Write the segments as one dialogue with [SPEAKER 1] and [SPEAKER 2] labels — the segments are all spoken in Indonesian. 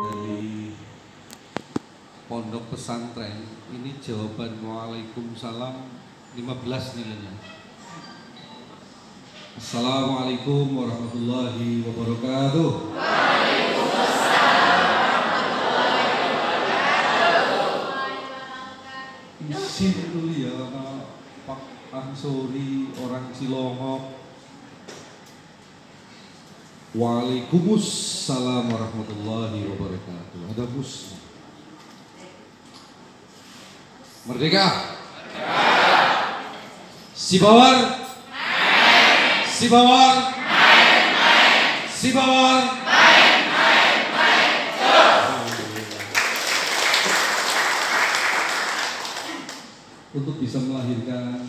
[SPEAKER 1] dari pondok pesantren ini jawaban Waalaikumsalam 15 nilainya. Assalamualaikum warahmatullahi wabarakatuh. Isin dulu ya Pak Ansori orang Cilongok. Waalaikumsalam warahmatullahi wabarakatuh. Ada bus. Merdeka. Si Bawar. Si Bawar. Si Bawar. Untuk bisa melahirkan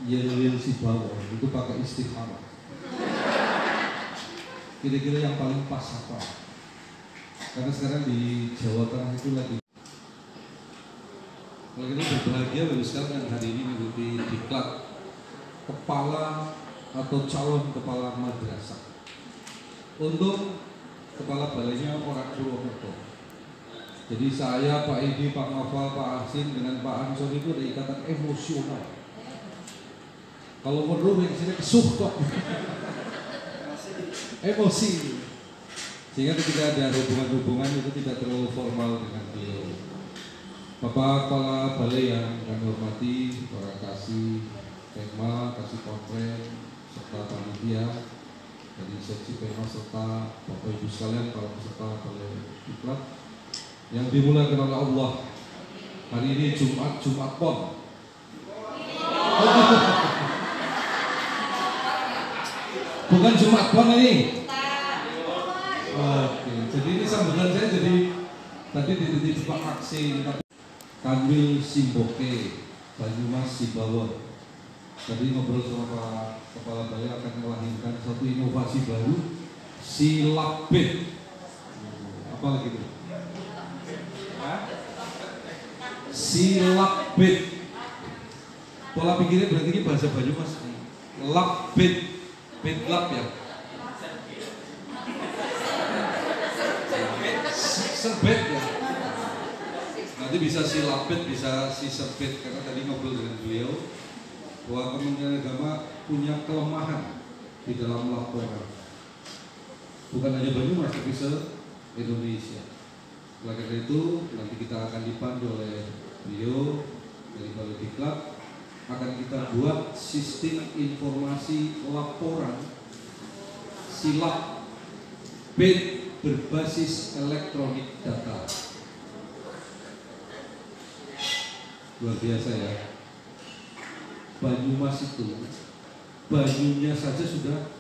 [SPEAKER 1] Yel Si Bawar itu pakai istikharah. Kira-kira yang paling pas apa? Karena sekarang di Jawa Tengah itu lagi. Kalau kita berbahagia baru sekarang hari ini mengikuti diklat kepala atau calon kepala madrasah. Untuk kepala balainya orang Purwokerto. Jadi saya, Pak Edi, Pak Noval, Pak Asin dengan Pak Ansor itu ada ikatan emosional. Kalau meruh yang sini kesuh kok. Emosi, sehingga ketika ada hubungan-hubungan itu tidak terlalu formal dengan beliau. Bapak Kepala Balai yang kami hormati, para kasih Pema, kasih konfren, serta panitia dari seksi Pema serta Bapak Ibu sekalian para peserta Balai Diklat yang dimulakan oleh Allah. Hari ini Jumat Pon. Bukan Jumat Pon ini. Oke, jadi ini sambungan saya jadi tadi di titik Pak Aksi Kanwil Simboke Banyumas Sibawon. Tadi ngobrol sama Pak Kepala Balai akan melahirkan satu inovasi baru, silapbit. Apa lagi itu? Silapbit. Pola pikirnya berarti ini bahasa Banyumas. Lapbit. Betlap ya, serbet ya. Nanti bisa si lapet, bisa si serbet. Karena tadi ngobrol dengan beliau bahwa Kementerian Agama punya kelemahan di dalam laporan. Bukan hanya Banyumas tapi se-Indonesia. Oleh karena itu nanti kita akan dipandu oleh beliau dari Balai Diklat. Akan kita buat sistem informasi laporan silap bid berbasis elektronik data. Luar biasa ya. Banyumas itu banyunya saja sudah.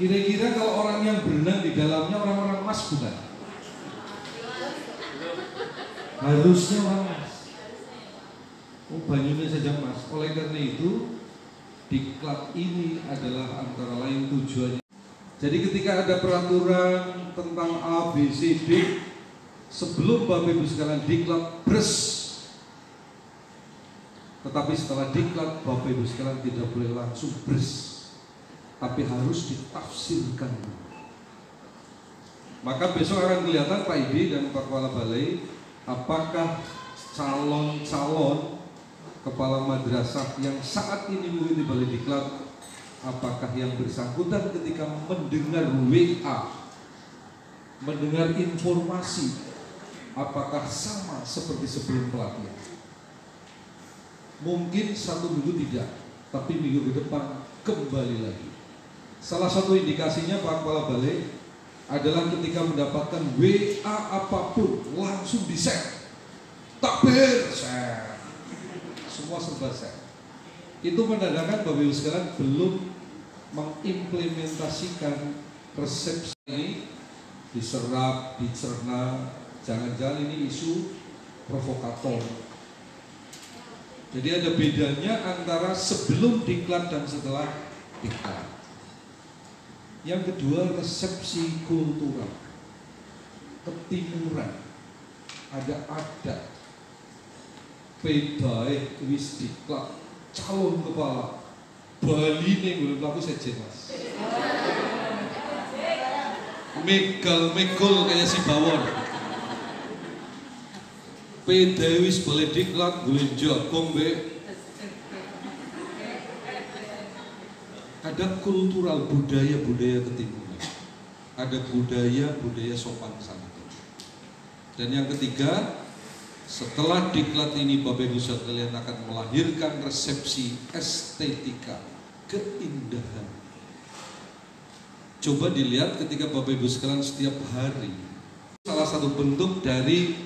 [SPEAKER 1] Kira-kira kalau orang yang berenang di dalamnya orang-orang emas bukan? Harusnya orang emas. Banyunya saja mas. Oleh karena itu diklat ini adalah antara lain tujuannya. Jadi ketika ada peraturan tentang A, B, C, D, sebelum Bapak Ibu sekalian diklat bres. Tetapi setelah diklat Bapak Ibu sekalian tidak boleh langsung bres, tapi harus ditafsirkan. Maka besok akan kelihatan Pak Idi dan Pak Kepala Balai apakah calon-calon kepala madrasah yang saat ini mengikuti Balai Diklat, apakah yang bersangkutan ketika mendengar WA, mendengar informasi, apakah sama seperti sebelum pelatihan? Mungkin 1 minggu tidak, tapi minggu ke depan kembali lagi. Salah satu indikasinya Pak Kepala Balai adalah ketika mendapatkan WA apapun langsung di-share. Takbir, share. Semua serba share. Itu menandakan Bapak Ibu sekalian belum mengimplementasikan resepsi ini, diserap, dicerna. Jangan-jangan ini isu provokator. Jadi ada bedanya antara sebelum diklat dan setelah diklat. Yang kedua, resepsi kultural, ketimuran, ada adat. Pedae wis diklat calon kepala Bali nih belum laku sejen mas. Megal-megol kayak si bawon. Pedewis boleh diklat boleh jagong be. Ada kultural budaya-budaya ketimuran. Ada budaya-budaya sopan santun. Dan yang ketiga, setelah diklat ini Bapak Ibu sekalian akan melahirkan resepsi estetika keindahan. Coba dilihat ketika Bapak Ibu sekalian setiap hari. Salah satu bentuk dari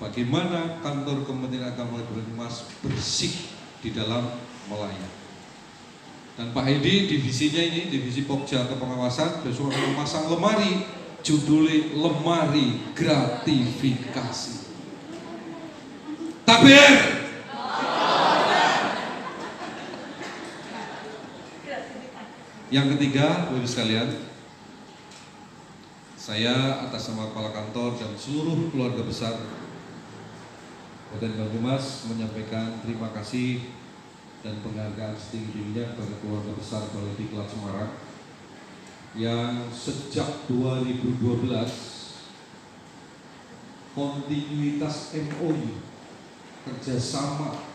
[SPEAKER 1] bagaimana kantor Kementerian Agama Banyumas bersih di dalam melayani. Dan Pak Edi divisinya ini, divisi Pokja atau pengawasan, besok akan memasang lemari, judulnya lemari gratifikasi. Takbir! Yang ketiga, Bapak Ibu sekalian, saya atas nama Kepala Kantor dan seluruh keluarga besar Kabupaten Banyumas menyampaikan terima kasih dan penghargaan setinggi-tingginya kepada keluarga besar Balai Diklat Semarang yang sejak 2012 kontinuitas MOU kerjasama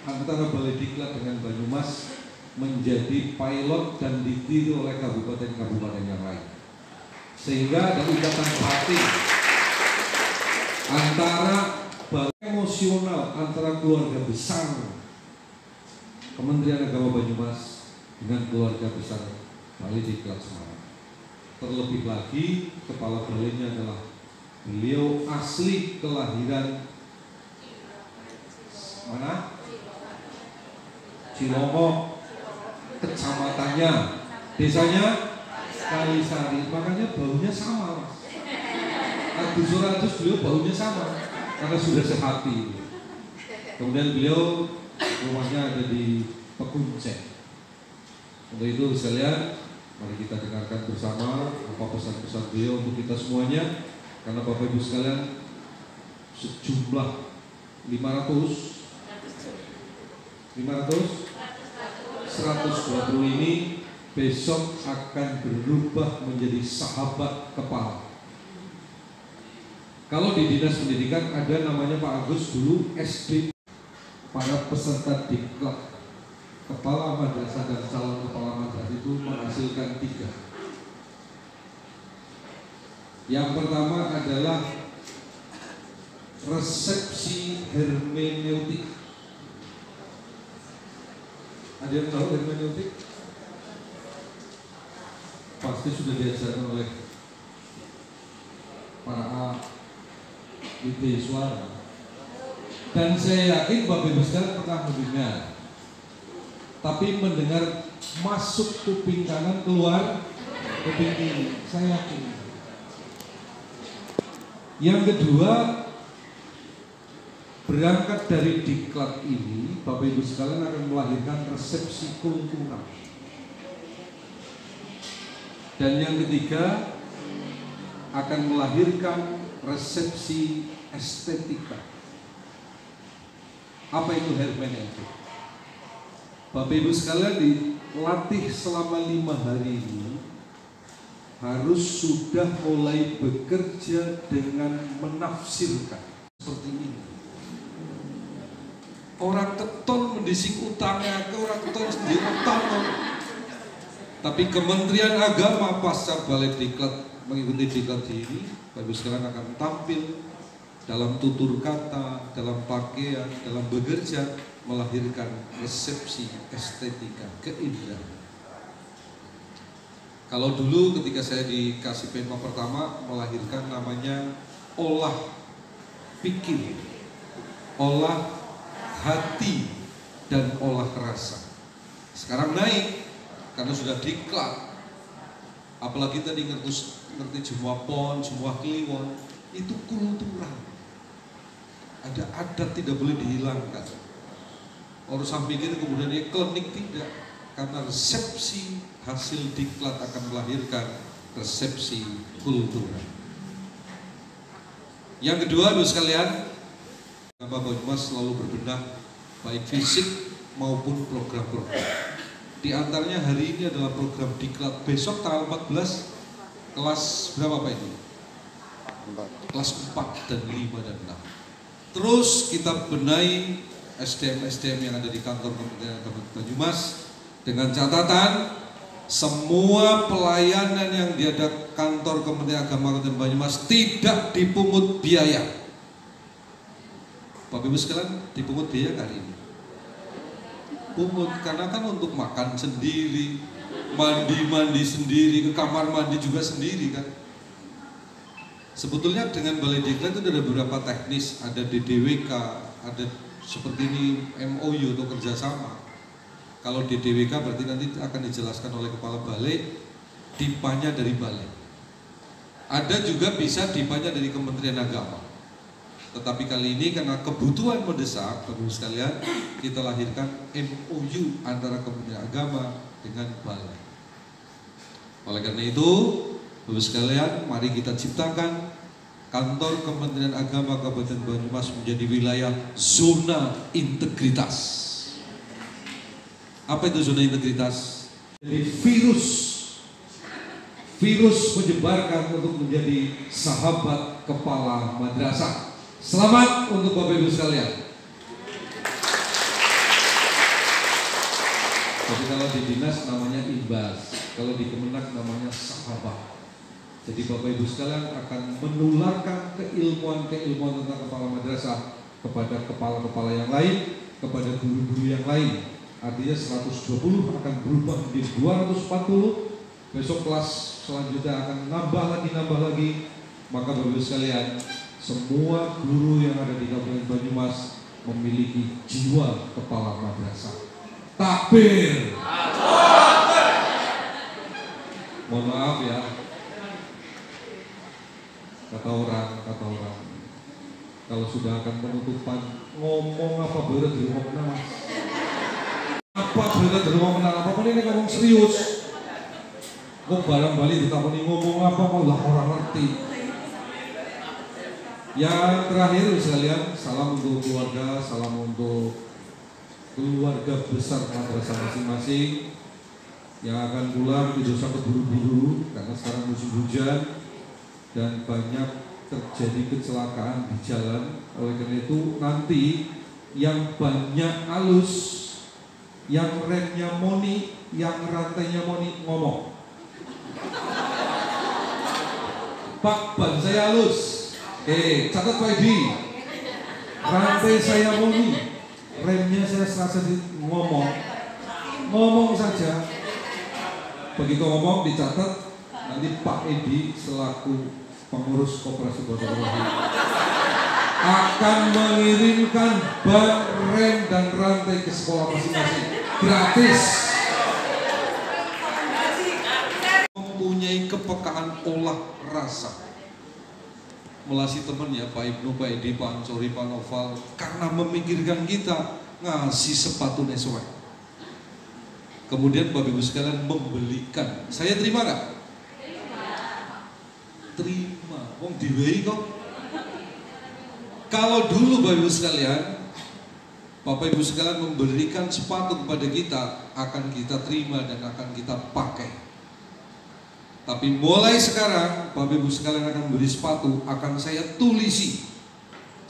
[SPEAKER 1] antara Balai Diklat dengan Banyumas menjadi pilot dan ditiru oleh kabupaten-kabupaten yang lain, sehingga ada ikatan batin antara emosional antara keluarga besar Kementerian Agama Banyumas dengan keluarga besar Balai Diklat Semarang. Terlebih lagi kepala balainya adalah beliau asli kelahiran mana? Cilongok, kecamatannya, desanya Kalisari, makanya baunya sama, Mas. Agus Suratus beliau baunya sama karena sudah sehati. Kemudian beliau rumahnya ada di Pekuncen. Untuk itu sekalian, mari kita dengarkan bersama apa pesan-pesan beliau untuk kita semuanya, karena Bapak Ibu sekalian sejumlah 120 ini besok akan berubah menjadi sahabat kepala. Kalau di Dinas Pendidikan ada namanya Pak Agus dulu SD, para peserta diklat kepala madrasah dan calon kepala madrasah itu menghasilkan 3. Yang pertama adalah resepsi hermeneutik. Ada yang tahu hermeneutik? Pasti sudah diajarkan oleh para ahli suara. Dan saya yakin Bapak Ibu sekalian pernah mendengar, tapi mendengar masuk kuping kanan, keluar kuping kiri. Saya yakin. Yang kedua, berangkat dari diklat ini, Bapak Ibu sekalian akan melahirkan resepsi kultural. Dan yang ketiga, akan melahirkan resepsi estetika. Apa itu hermeneutik? Bapak Ibu sekalian dilatih selama 5 hari ini harus sudah mulai bekerja dengan menafsirkan seperti ini. Orang keton mendisik utangnya ke orang keton sendiri utang. Tapi Kementerian Agama pasca Balai Diklat mengikuti diklat ini, Bapak Ibu sekalian akan tampil dalam tutur kata, dalam pakaian, dalam bekerja, melahirkan resepsi estetika keindahan. Kalau dulu ketika saya dikasih Penma pertama, melahirkan namanya olah pikir, olah hati, dan olah rasa. Sekarang naik karena sudah diklat. Apalagi tadi ngerti semua pon, semua kliwon, itu kultural. Ada adat tidak boleh dihilangkan. Urusan pikir kemudian klinik tidak, karena resepsi hasil diklat akan melahirkan resepsi kultural. Yang kedua, Ibu sekalian, Bapak Banyumas selalu berbenah baik fisik maupun program-program. Di antaranya hari ini adalah program diklat besok tanggal 14 Kelas berapa Pak itu? Kelas 4 dan 5 dan 6. Terus kita benahi SDM-SDM yang ada di kantor Kementerian Agama Banyumas dengan catatan semua pelayanan yang di kantor Kementerian Agama Kabupaten Banyumas tidak dipungut biaya. Bapak Ibu sekalian, dipungut biaya kali ini? Pungut, karena kan untuk makan sendiri, mandi sendiri, ke kamar mandi juga sendiri kan. Sebetulnya dengan Balai Diklat itu ada beberapa teknis, ada DDWK, ada seperti ini MOU atau kerjasama. Kalau DDWK berarti nanti akan dijelaskan oleh Kepala Balai, dipanya dari Balai. Ada juga bisa dipanya dari Kementerian Agama. Tetapi kali ini karena kebutuhan mendesak, Bapak Ibu sekalian, kita lahirkan MOU antara Kementerian Agama dengan Balai. Oleh karena itu, Bapak sekalian, mari kita ciptakan kantor Kementerian Agama Kabupaten Banyumas menjadi wilayah zona integritas. Apa itu zona integritas? Jadi virus menyebarkan untuk menjadi sahabat kepala madrasah. Selamat untuk Bapak Ibu sekalian. Jadi kalau di dinas namanya imbas, kalau di Kemenak namanya sahabat. Jadi Bapak Ibu sekalian akan menularkan keilmuan tentang kepala madrasah kepada kepala-kepala yang lain, kepada guru-guru yang lain. Artinya 120 akan berubah menjadi 240. Besok kelas selanjutnya akan nambah lagi. Maka Bapak Ibu sekalian, semua guru yang ada di Kabupaten Banyumas memiliki jiwa kepala madrasah. Takbir. Mohon maaf ya. Kata orang, kalau sudah akan penutupan, ngomong apa boleh di rumah menang? Apa boleh di rumah menang? Apa ini ngomong serius? Kok barang-balik ditakoni ngomong apa malah orang ngerti. Yang terakhir sekalian, salam untuk keluarga, salam untuk keluarga besar madrasah masing-masing yang akan pulang tidak usah keburu-buru karena sekarang musim hujan dan banyak terjadi kecelakaan di jalan. Oleh karena itu nanti yang banyak halus, yang remnya moni, yang rantainya moni ngomong, Pak, ban saya halus. Catat Pak Edi, rantai saya moni, remnya saya serasa ngomong saja. Begitu ngomong dicatat, nanti Pak Edi selaku pengurus koperasi Botol akan mengirimkan ban, rem dan rantai ke sekolah masing-masing gratis. Mempunyai kepekaan olah rasa. Melasi teman ya Pak Ibnu, Pak Edi, Pak Ansori, Pak Noval, karena memikirkan kita ngasih sepatu nesuai. Kemudian Bapak Ibu sekalian membelikan. Saya terima nggak? Terima. Wong diwehi kok. Kalau dulu Bapak Ibu sekalian, Bapak Ibu sekalian memberikan sepatu kepada kita, akan kita terima dan akan kita pakai. Tapi mulai sekarang Bapak Ibu sekalian akan beri sepatu, akan saya tulisi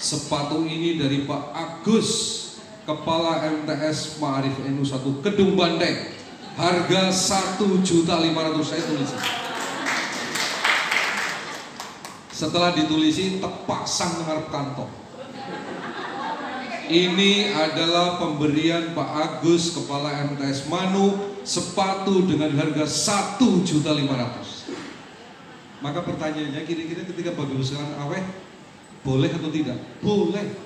[SPEAKER 1] sepatu ini dari Pak Agus, Kepala MTS Ma'arif NU 1 Kedung Banteng, harga 1.500.000 saya tulisi. Setelah ditulisi terpasang ngarep kantong. Ini adalah pemberian Pak Agus, Kepala MTS Manu, sepatu dengan harga 1.500.000. Maka pertanyaannya, kira-kira ketika Bapak Ibu sekalian aweh, boleh atau tidak? Boleh.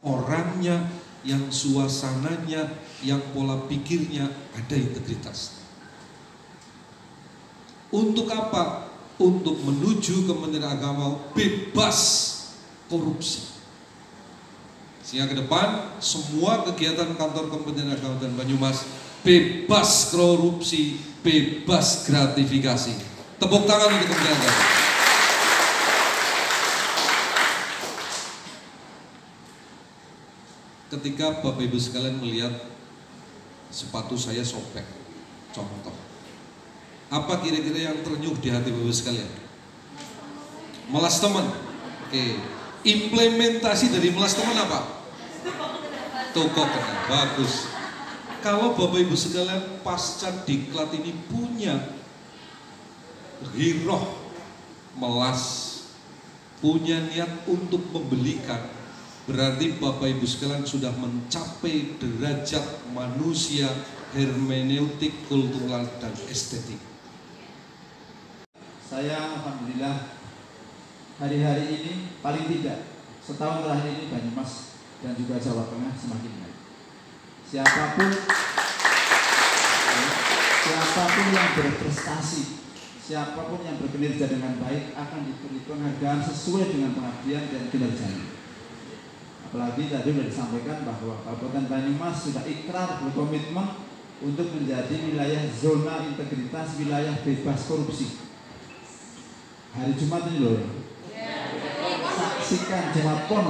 [SPEAKER 1] Orangnya, yang suasananya, yang pola pikirnya ada integritas. Untuk apa? Untuk menuju Kementerian Agama bebas korupsi. Sehingga ke depan semua kegiatan kantor Kementerian Agama dan Banyumas bebas korupsi, bebas gratifikasi. Tepuk tangan untuk Kementerian Agama. Ketika Bapak Ibu sekalian melihat sepatu saya sobek, contoh, Apa kira-kira yang ternyuh di hati Bapak sekalian? Melas teman. Oke. Implementasi dari melas teman apa? Toko kenal. Bagus. Kalau Bapak Ibu sekalian pasca diklat ini punya giroh melas, punya niat untuk membelikan, berarti Bapak Ibu sekalian sudah mencapai derajat manusia hermeneutik, kultural, dan estetik.
[SPEAKER 2] Saya alhamdulillah hari-hari ini paling tidak setahun terakhir ini Banyumas dan juga Jawa Tengah semakin baik. Siapapun yang berprestasi, siapapun yang berkinerja dengan baik akan diberi penghargaan sesuai dengan pengabdian dan kinerjanya. Apalagi tadi sudah disampaikan bahwa Kabupaten Banyumas sudah ikrar berkomitmen untuk menjadi wilayah zona integritas, wilayah bebas korupsi. Hari Jumat ini loh. Saksikan Jumat Pon.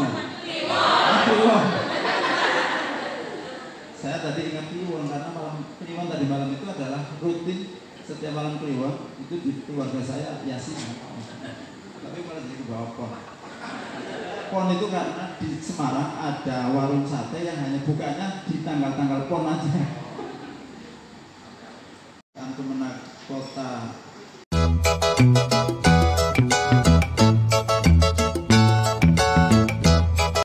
[SPEAKER 2] Saya tadi ingat Kliwon karena Kliwon tadi malam itu adalah rutin setiap malam Kliwon itu di keluarga saya Yasin. Tapi malah jadi ke bawah Pon. Pon itu karena di Semarang ada warung sate yang hanya bukanya di tanggal-tanggal Pon aja. Kemenang Kota